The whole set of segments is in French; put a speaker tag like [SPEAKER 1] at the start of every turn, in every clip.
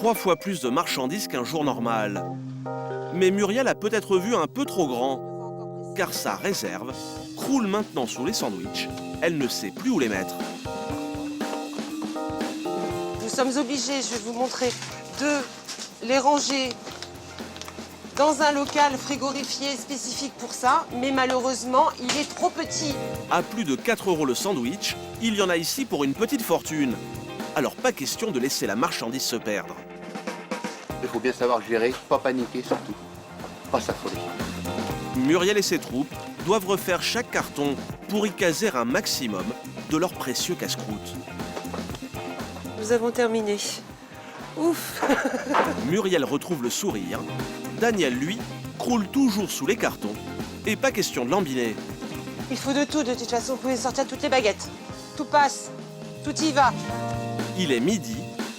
[SPEAKER 1] 3 fois plus de marchandises qu'un jour normal. Mais Muriel a peut-être vu un peu trop grand, car sa réserve croule maintenant sous les sandwichs. Elle ne sait plus où les mettre.
[SPEAKER 2] Nous sommes obligés, je vais vous montrer, de les ranger dans un local frigorifié spécifique pour ça, mais malheureusement, il est trop petit.
[SPEAKER 1] À plus de 4 € le sandwich, il y en a ici pour une petite fortune. Alors pas question de laisser la marchandise se perdre.
[SPEAKER 3] Il faut bien savoir gérer, pas paniquer surtout, pas s'affoler.
[SPEAKER 1] Muriel et ses troupes doivent refaire chaque carton pour y caser un maximum de leurs précieux casse-croûtes.
[SPEAKER 2] Nous avons terminé. Ouf.
[SPEAKER 1] Muriel retrouve le sourire. Daniel, lui, croule toujours sous les cartons. Et pas question de l'embiner.
[SPEAKER 2] Il faut de tout, de toute façon, vous pouvez sortir toutes les baguettes. Tout passe, tout y va.
[SPEAKER 1] Il est midi,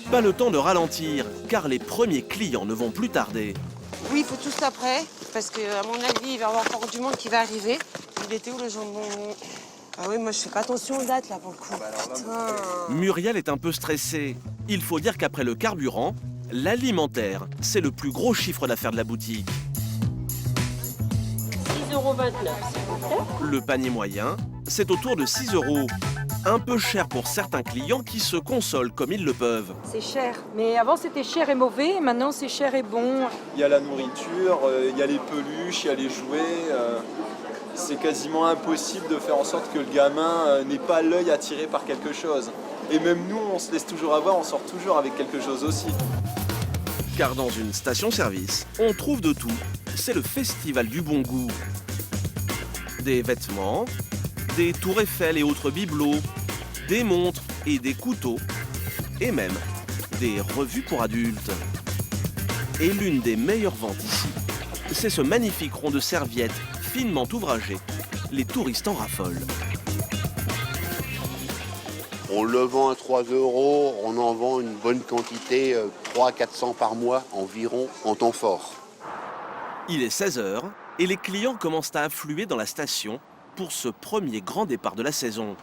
[SPEAKER 1] pas le temps de ralentir, car les premiers clients ne vont plus tarder.
[SPEAKER 2] Oui, il faut tout ça prêt, parce qu'à mon avis, il va y avoir encore du monde qui va arriver. Il était où le jambon? Ah oui, moi je fais pas attention aux dates là pour le coup. Putain.
[SPEAKER 1] Muriel est un peu stressée. Il faut dire qu'après le carburant, l'alimentaire, c'est le plus gros chiffre d'affaires de la boutique.
[SPEAKER 4] 6,29 €, s'il vous plaît.
[SPEAKER 1] Le panier moyen, c'est autour de 6 €. Un peu cher pour certains clients qui se consolent comme ils le peuvent.
[SPEAKER 4] C'est cher. Mais avant, c'était cher et mauvais. Maintenant, c'est cher et bon.
[SPEAKER 5] Il y a la nourriture, il y a les peluches, il y a les jouets. C'est quasiment impossible de faire en sorte que le gamin n'ait pas l'œil attiré par quelque chose. Et même nous, on se laisse toujours avoir, on sort toujours avec quelque chose aussi.
[SPEAKER 1] Car dans une station-service, on trouve de tout. C'est le festival du bon goût. Des vêtements, des tours Eiffel et autres bibelots, des montres et des couteaux, et même des revues pour adultes. Et l'une des meilleures ventes ici, c'est ce magnifique rond de serviettes finement ouvragé. Les touristes en raffolent.
[SPEAKER 3] On le vend à 3 €, on en vend une bonne quantité, 300-400 par mois environ en temps fort.
[SPEAKER 1] Il est 16 h et les clients commencent à affluer dans la station pour ce premier grand départ de la saison.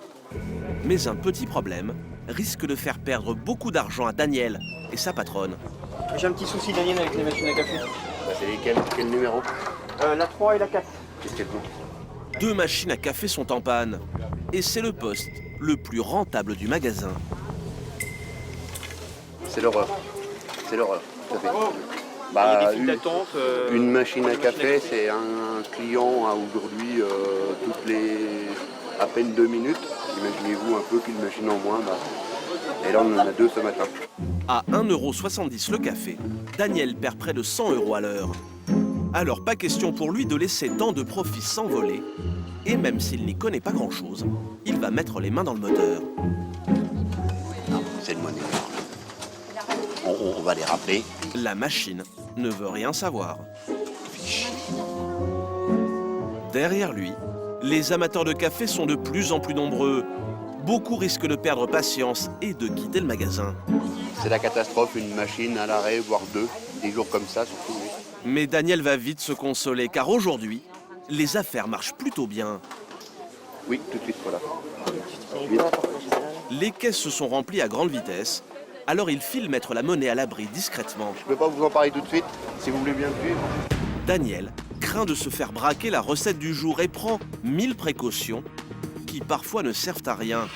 [SPEAKER 1] Mais un petit problème risque de faire perdre beaucoup d'argent à Daniel et sa patronne.
[SPEAKER 6] J'ai un petit souci, Daniel, avec les machines à café.
[SPEAKER 3] C'est lesquels? Quel numéro?
[SPEAKER 6] La 3 et la 4.
[SPEAKER 3] Qu'est-ce qu'elles ont?
[SPEAKER 1] 2 machines à café sont en panne. Et c'est le poste le plus rentable du magasin.
[SPEAKER 3] C'est l'horreur. C'est l'horreur, tout à fait.
[SPEAKER 6] Il y a des files d'attente.
[SPEAKER 3] Une machine à café, c'est un client à aujourd'hui toutes les à peine 2 minutes. Imaginez-vous un peu qu'une machine en moins. Et là, on en a 2 ce matin.
[SPEAKER 1] À 1,70 € le café, Daniel perd près de 100 € à l'heure. Alors pas question pour lui de laisser tant de profits s'envoler. Et même s'il n'y connaît pas grand-chose, il va mettre les mains dans le moteur.
[SPEAKER 3] Non, c'est le monnaie. On va les rappeler.
[SPEAKER 1] La machine ne veut rien savoir. Derrière lui, les amateurs de café sont de plus en plus nombreux. Beaucoup risquent de perdre patience et de quitter le magasin.
[SPEAKER 3] C'est la catastrophe, une machine à l'arrêt, voire 2. Des jours comme ça, surtout. Oui.
[SPEAKER 1] Mais Daniel va vite se consoler, car aujourd'hui, les affaires marchent plutôt bien.
[SPEAKER 3] Oui, tout de suite, voilà.
[SPEAKER 1] Les caisses se sont remplies à grande vitesse, alors il file mettre la monnaie à l'abri discrètement.
[SPEAKER 3] Je ne peux pas vous en parler tout de suite, si vous voulez bien le suivre.
[SPEAKER 1] Daniel craint de se faire braquer la recette du jour et prend 1000 précautions qui parfois ne servent à rien.